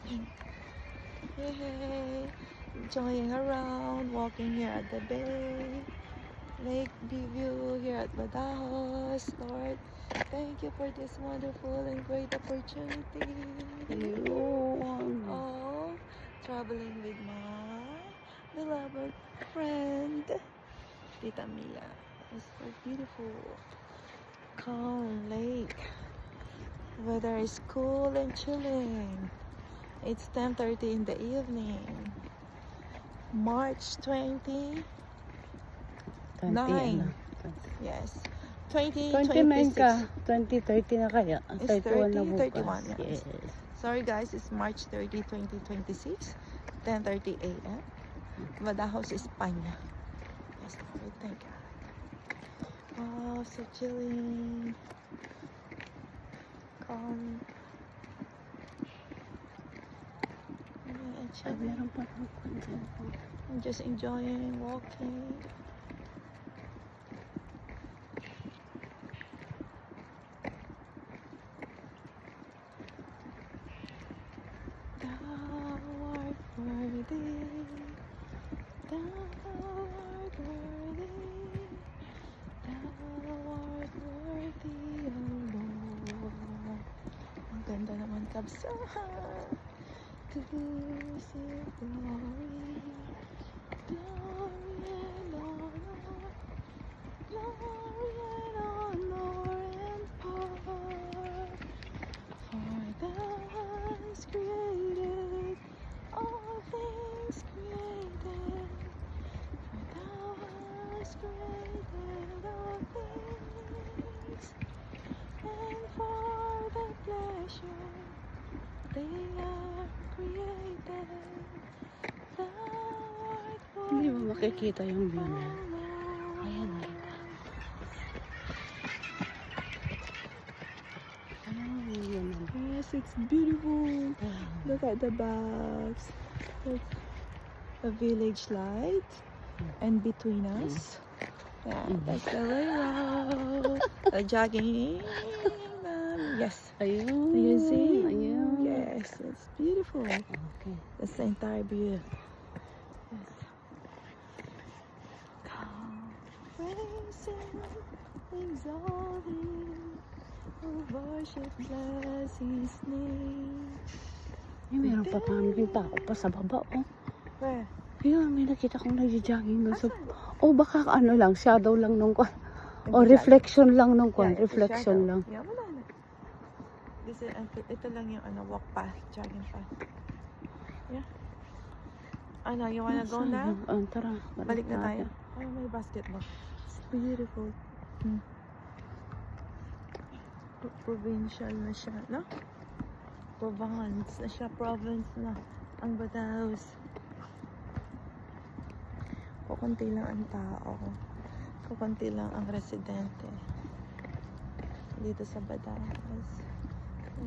Hey, enjoying around, walking here at the bay. Lake view here at Badajos. Lord, thank you for this wonderful and great opportunity. Oh, traveling with my beloved friend, Tita Mila. It's so beautiful. Calm lake. Weather is cool and chilling. It's 10:30 in the evening. March 29. Yes. 29 ka. 2030 na kaya. It's 31 na 30, bukas. 31. Yes. Yes. Sorry guys, it's March 30, 2026. 10:30 a.m. Badajos, España. Yes, Lord, thank God. Oh, so chilling. Calm. And Ay, chilling. meron pa ng kwansan po. I'm just enjoying walking. Thou art worthy. Thou art worthy. Thou art worthy, O Lord. Ang ganda naman kabsahan. To receive glory. Glory and honor. Glory and honor and power. For thou hast created all things created. For thou hast created all things. And for the pleasure they are created. Thou art Hindi mo makikita yung view na. Lord. Ayan na. Ayan na. Yes, it's beautiful. Look at the bags. Look, the village light. And between us, yeah, that's the railroad. The jogging. Yes. Ayun. You see? Ayun. Yes, it's beautiful. Okay. That's the entire view. Yes. Come, praising, exalting, worship, bless His name. Ay, meron pa paming tao pa sa baba, oh. Where? Ayun, may nakita kong nag-jogging na sa... Oh, baka ano lang, shadow lang nung kwan. O, Nag-jogging? reflection lang nung kwan. Yeah, it's a Reflection shadow. lang. Yeah, wala na. This is, ito lang yung walk path, jogging path. Yeah. Ano, you wanna go now? Tara. Balik na tayo. Oh, may basketball. It's beautiful. Provincial na siya, no? Province na siya, province na. Ang Badajoz. Kukunti lang ang tao. Kukunti lang ang residente. Dito sa Badajoz.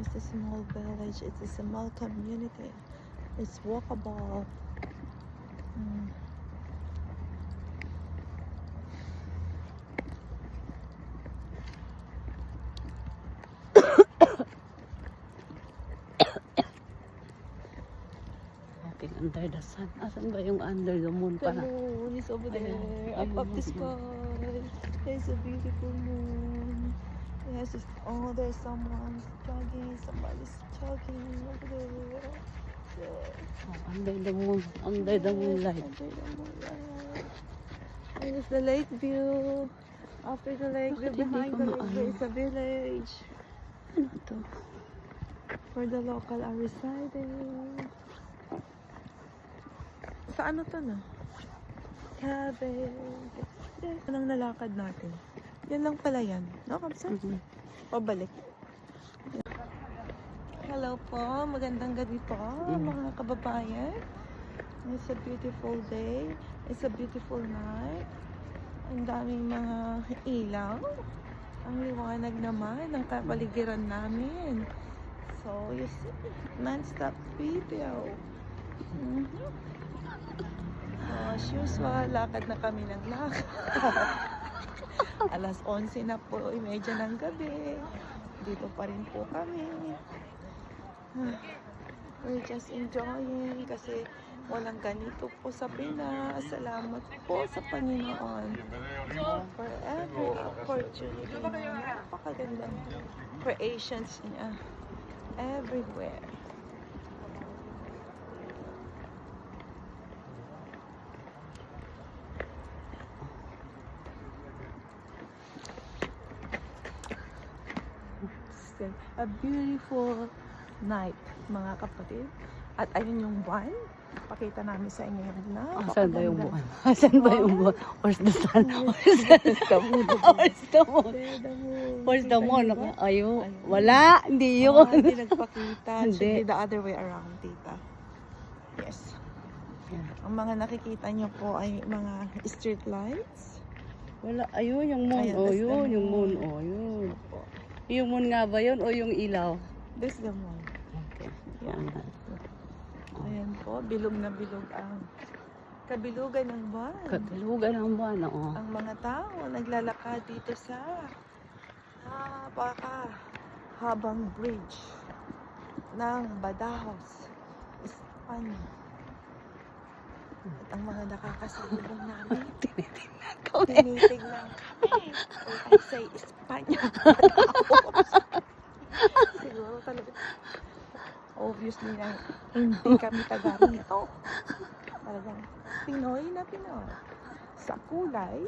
It's a small village. It's a small community. It's walkable. Walking under the sun. Asan ba yung under the moon The pala? moon is over there, Ayan. up the sky. There's a beautiful moon. Yes, there's someone jogging. Somebody's jogging over there. Yeah. Oh, under the moon. Under the moonlight. Under the moonlight. And it's the lake view. After the lake view, Bakit hindi behind ka the lake maano? view is a village Ano to? where the local are residing. Sa ano to na? Cabin. Anong nalakad natin? Yan lang pala yan. No, Kamsa? Pabalik. Hello po. Magandang gabi po, mga kababayan. It's a beautiful day. It's a beautiful night. Ang daming mga ilaw. Ang liwanag naman ng kapaligiran namin. So, you see, non-stop video. As usual, lakad na kami ng lakad. Alas 11 na po, medyo ng gabi. Dito pa rin po kami. We're just enjoying kasi walang ganito po sa Pinas. Salamat po sa Panginoon for every opportunity na napakagandang creations niya everywhere. A beautiful night, mga kapatid. At ayun yung buwan. Pakita namin sa inyo yung Asan ba yung napakaganda. buwan? Asan ba yung buwan? Where's the sun? Where's the moon? Where's the moon? Where's the moon? Ayun. Wala. Hindi yun. Hindi nagpakita. It should Hindi. be the other way around, tita. Yes. Ang mga nakikita niyo po ay mga street lights. Wala. Ayun yung moon. Ayan, Oh, that's the yun. Yung moon. moon. Oh, yun. Opo. Yung moon nga ba yun o yung ilaw? This is the moon. Okay. Yeah. Ayan po, bilog na bilog ang kabilugan ng buwan. Katalugan ng buwan. Oo. Ang mga tao naglalakad dito sa habang bridge ng Badajoz, Espanya. At ang mga nakakasalubong namin, Tinitingnan ko eh. tinitignan kami. Or I say, Espanya. Badajoz. Siguro talaga. Obviously na hindi kami taga rito. Talagang Pinoy na Pinoy. Sa kulay,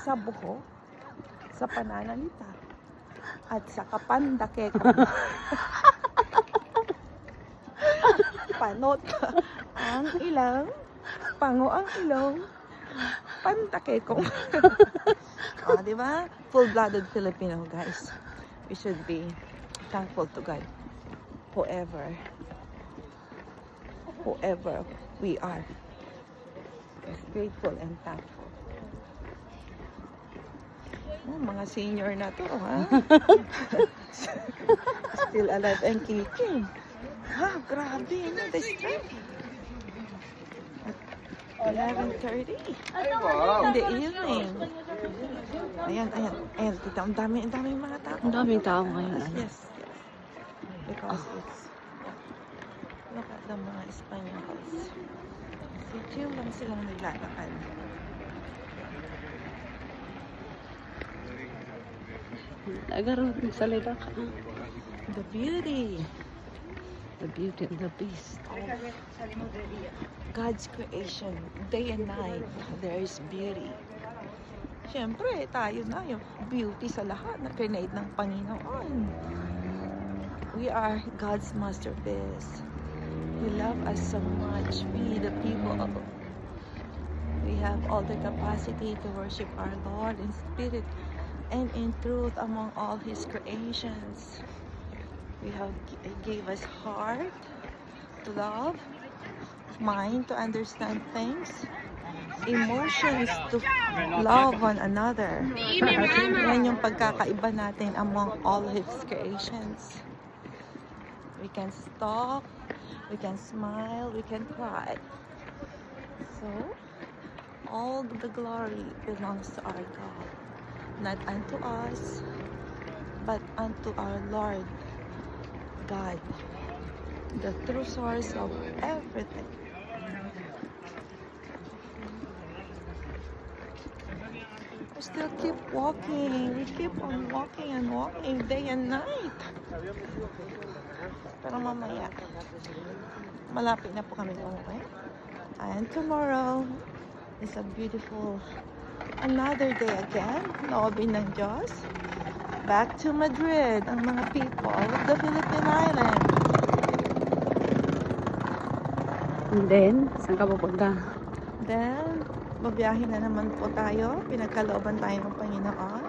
sa buhok, sa pananalita, at sa kapandake. Panot ang ilang, pango ang ilong, pandake ko. O, di ba? Full-blooded Filipino, guys. We should be thankful to God. Whoever we are, is grateful and thankful. Oh, mga senior na to, ha? Still alive and kicking. Ha, grabe, no, the strength. At 11:30 in the evening. Ayan, tita, ang daming mga tao. Ang daming tao ngayon. Yes. Because it's, look at the mga Espanyol. Si Jim lang silang naglalakad. Nagaroon ng salita ka. The beauty The beauty and the beast. of God's creation, day and night, there is beauty. Siyempre, tayo na yung beauty sa lahat na create ng Panginoon. We are God's masterpiece. He loves us so much. We, the people, we have all the capacity to worship our Lord in spirit and in truth among all His creations. He gave us heart to love, mind to understand things, emotions to love one another. Yan yung pagkakaiba natin among all His creations. We can talk, we can smile, we can cry. So, all the glory belongs to our God. Not unto us, but unto our Lord God, the true source of everything. We still keep walking. We keep on walking and walking day and night. Pero mamaya, malapit na po kami umuwi. And tomorrow is a beautiful, another day again. Loobin ng Diyos. Back to Madrid, ang mga people of the Philippine Island. And then, saan ka pupunta? Then, babiyahe na naman po tayo. Pinagkalooban tayo ng Panginoon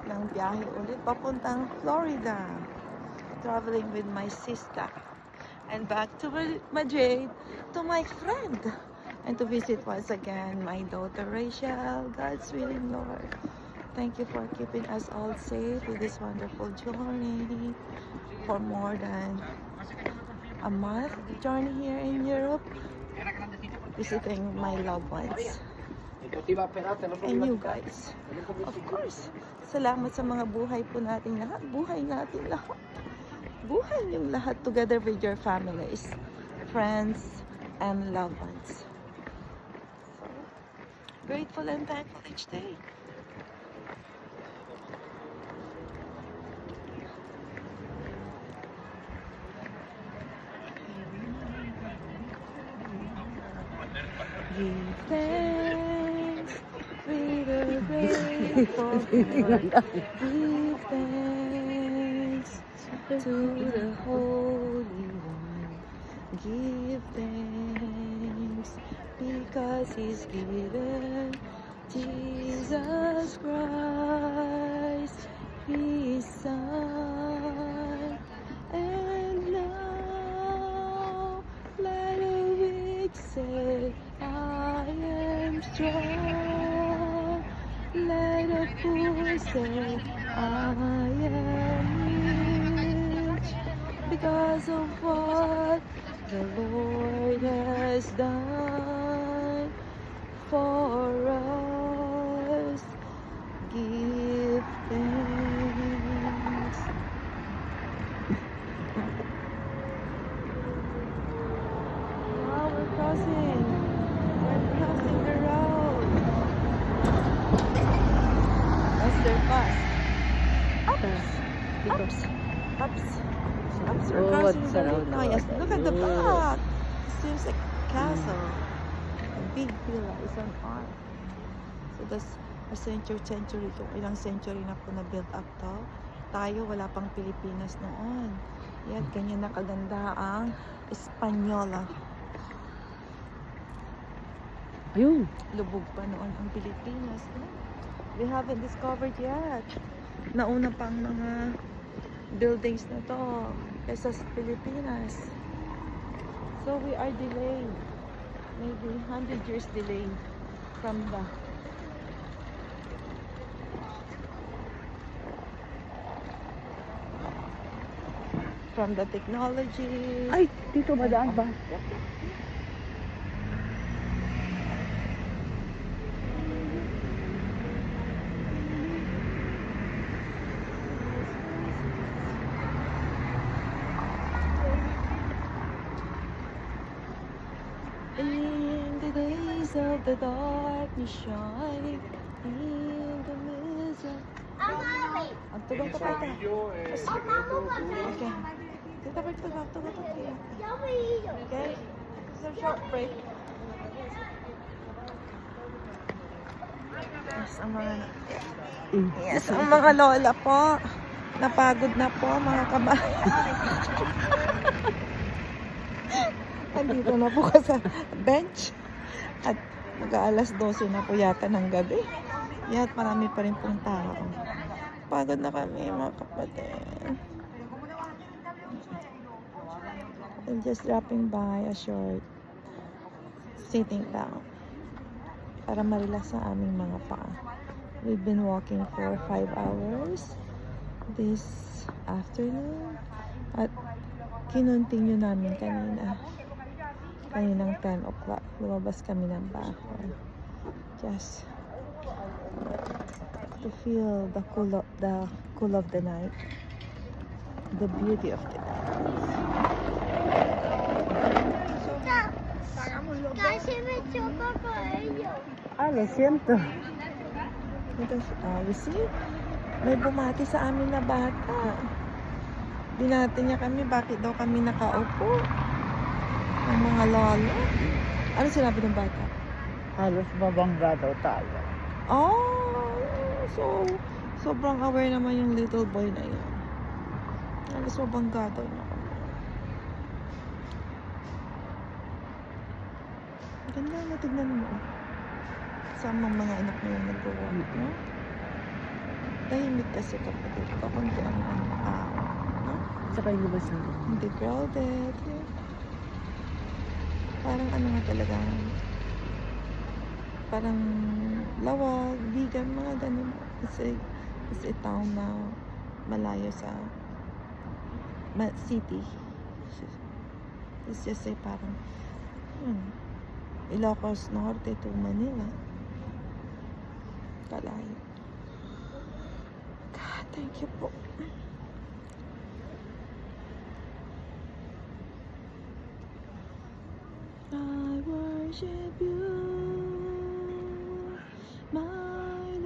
ng biyahe ulit papuntang Florida. Traveling with my sister. And back to Madrid to my friend. And to visit once again my daughter Rachel. God's willing, Lord. Thank you for keeping us all safe with this wonderful journey. For more than a month journey here in Europe. Visiting my loved ones. And you guys. Of course. Salamat sa mga buhay po natin lahat. Buhay natin lahat. buhay yung lahat together with your families, friends, and loved ones. So, grateful and thankful each day. Give thanks, we the grateful God. Give thanks to the Holy One. Give thanks because He's given Jesus Christ, His Son. And now let the weak say, I am strong. Let the poor say, I am rich because of what the Lord has done for us. Give thanks. Now we're crossing. We're crossing the road. That's their bus. Ups. Ups. Ups. Ups. We're Oh, crossing what's the around road now. the Yes, road? look at the Oh. back. It seems like a castle. A big villa is an arm. So that's a century. Kung ilang century na po na-build up to. Tayo, wala pang Pilipinas noon. Yan, ganyan na kaganda ang Espanyola. Ayun. Lubog pa noon ang Pilipinas. No? We haven't discovered yet. Nauna pang mga buildings na to kaysa sa Pilipinas. So we are delayed. Maybe 100 years delayed from the technology. Ay, dito madaan ba? In the days of the darkness shine, in the midst of... Ang tugang ka pa ito. Okay. Tugang. Okay? This is a short break. Yes, ang mga lola po. Napagod na po, mga kabayan. Andito na po ka sa bench. At mag-aalas 12 na po yata ng gabi. At marami pa rin pong tao. Pagod na kami, mga kapatid. I'm just dropping by a short sitting down para ma-relax sa aming mga paa. We've been walking for 5 hours this afternoon at kinontinue namin kaninang 10 o'clock. Lumabas kami ng bahay just to feel the cool of the night, the beauty of the night. Lo siento. You see? May bumati sa amin na bata. Binati niya kami, bakit daw kami nakaupo? Ang mga lolo. Ano sinabi ng bata? Halos babangga daw tayo. Oh, so sobrang aware naman yung little boy na yun. Halos mabangga daw niya kami. Ganda na, tignan mo. Sama mga anak mo yung nag-work, no? Tahimik kasi kapatid ko, kundi ang tao, no? Sa kayo ba sa Hindi crowded. Parang ano nga talaga, parang lawag, vegan, mga ganun. It's a town na malayo sa city. It's just a parang Ilocos Norte to Manila. Kalayo. God, thank you po. worship you, my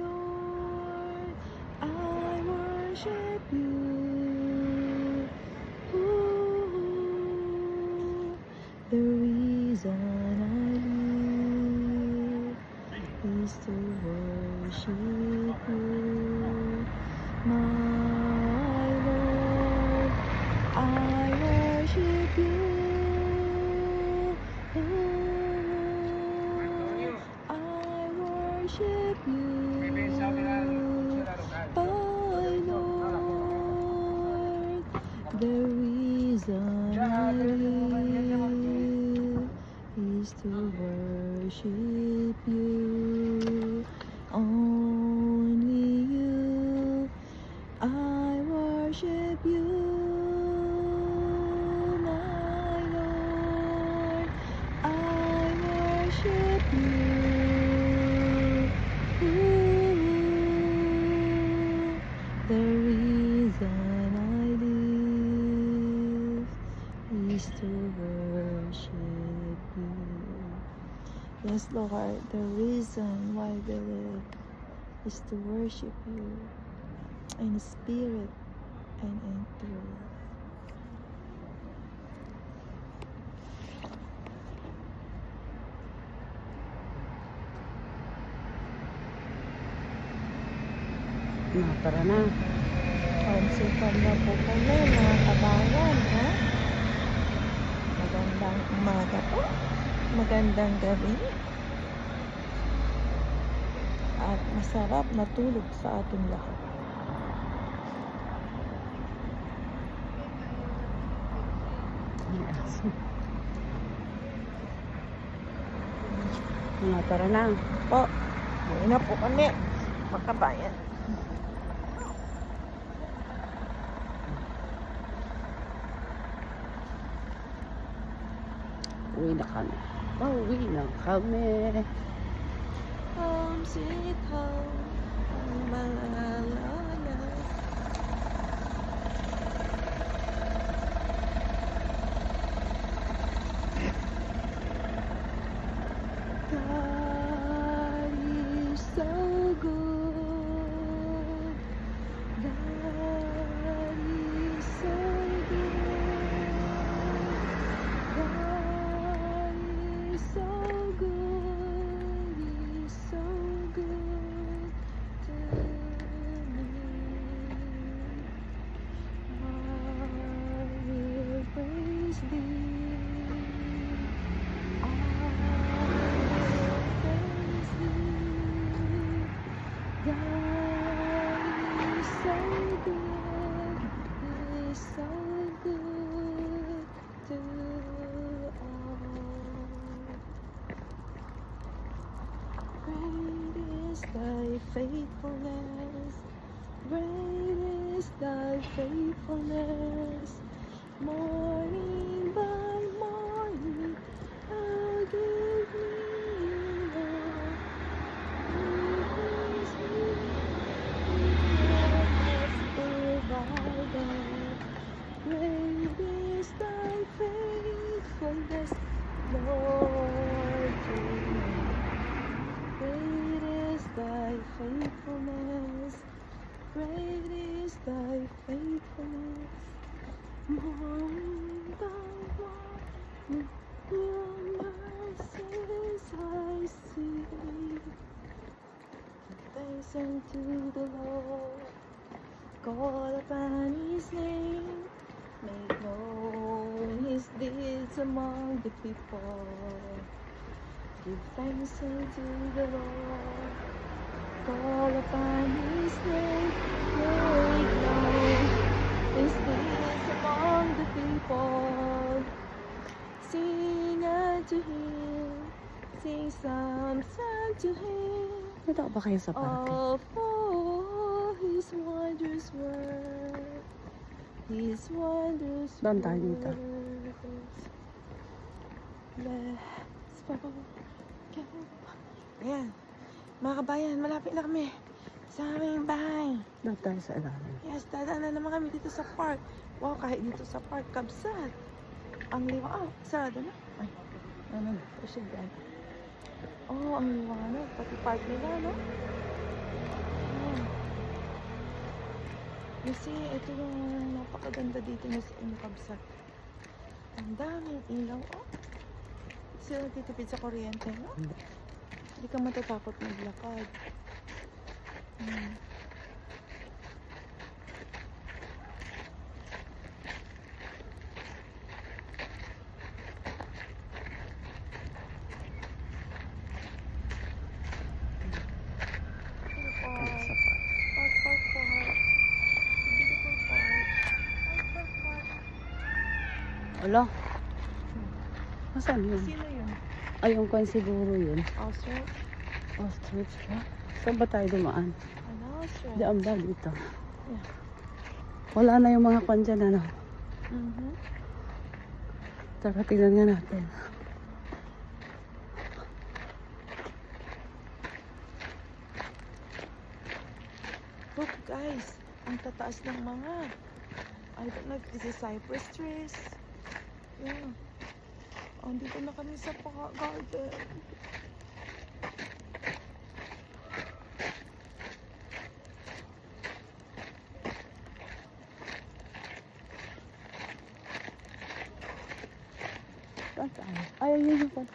Lord. I worship you. Ooh, the reason I live is to worship you, my Lord. I worship you. Ooh, I worship you, my Lord. The reason I live is to worship you, only you. I worship you, my Lord. I worship you. Ooh, the reason I live is to worship you. Yes, Lord, the reason why we live is to worship you in spirit and in truth. Tara na. Konsipan na po kami mga kabayan, ha? Magandang umaga po. Magandang gabi. At masarap na tulog sa ating lahat. Tara na. Po, uwi na po kami, mga kabayan. Uwi na kami. Uwi na kami. Home sweet home, Malala. God is so good. God is so good. God is so good. He's so good to me. I will praise thee. I will praise thee. God is so good. He's so good to all. Great is thy faithfulness. Great is thy faithfulness. Morning by morning, how give me love. Goodness me, has provided. Great is thy faithfulness, Lord, to me. Great is thy faithfulness. Great is thy faithfulness. Morning by morning, your mercies I see. Thanks unto the Lord. Call upon his name. Make known his deeds among the people. Give thanks unto the Lord. Call upon his name. Make known his deeds among the people. Sing unto him. Sing psalms unto him. Nata ba kayo sa parke? Of all his wondrous work. His wondrous Doon tayo dito. works. Let's forget. Ayan. Mga kabayan, malapit na kami sa aming bahay. Doon tayo sa ilalim. Yes, dadaan na naman kami dito sa park. Wow, kahit dito sa park, kabsat. Ang liwa. Oh, sarado na. Ay, ano, proceed yan. Oh, ang liwanag. Pati park nila, no? Oh. You see, ito yung napakaganda dito na sa Kabsat. Ang daming ilaw, oh. Sila titipid sa kuryente, no? Hindi ka matatakot maglakad. Hmm. Park, park, park. Beautiful park. Park, park, park. Wala. Nasaan yun? Sino yun? Ay, yung kwan siguro yun. Ostrich? Ostrich ba? Saan ba tayo dumaan? Ano, ostrich? Diyan ba dito? Yeah. Wala na yung mga kwan dyan, ano? Mhm. Tara, tingnan nga natin. Look guys, ang tataas ng mga. I don't know if this is cypress trees. Yeah. Andito na kami sa garden. Saan tayo? Ay, ayun yung kwan.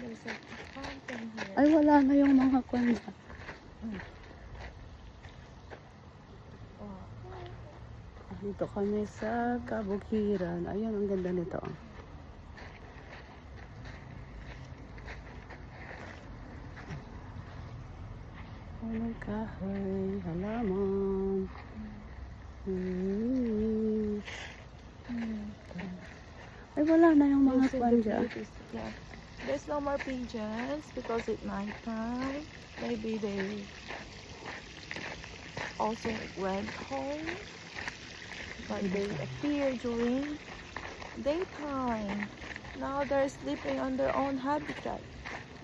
There's a fountain here. Ay, wala na yung mga kwan. Oh. Dito kami sa Kabukiran. Ayun, ang ganda nito. Anong kahoy, halaman. Ay, wala na yung mga There's kwan the dyan. beauties, yeah. There's no more pigeons because it's nighttime. Maybe they also went home, but they appear during daytime. Now they're sleeping on their own habitat.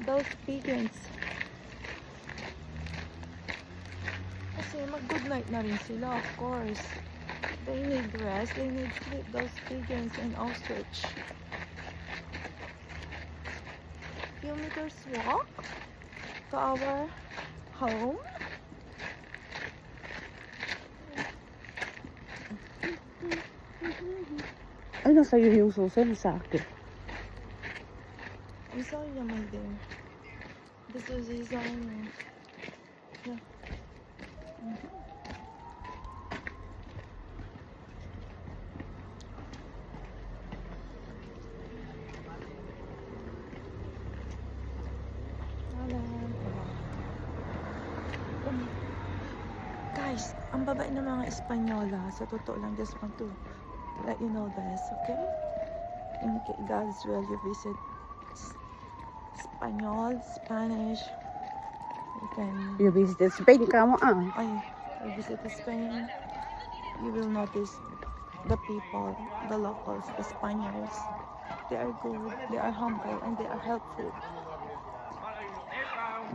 Those pigeons. Kasi mag-good night na rin sila, of course. They need rest, they need sleep, those pigeons and ostrich. Few meters walk to our home. Ay, nasa iyo yung susi, nasa akin. Isa niya may din. This is isa niya. Yeah. Guys, ang babae ng mga Espanyola, sa totoo lang, just want to let you know this, okay? In God's will, you visit Spanish, you can, You visited Spain ka mo, ah. you visit Spain, you will notice the people, the locals, the Spaniards. They are good, they are humble, and they are helpful.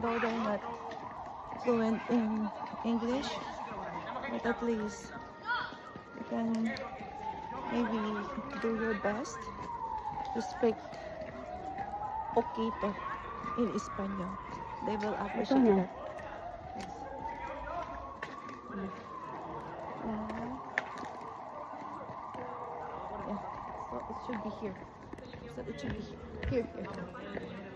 Though they're not fluent in English, but at least you can maybe do your best to speak poquito in Espanol. They will appreciate na. that. Yes. Yeah. So it should be here. So it should be here. Here.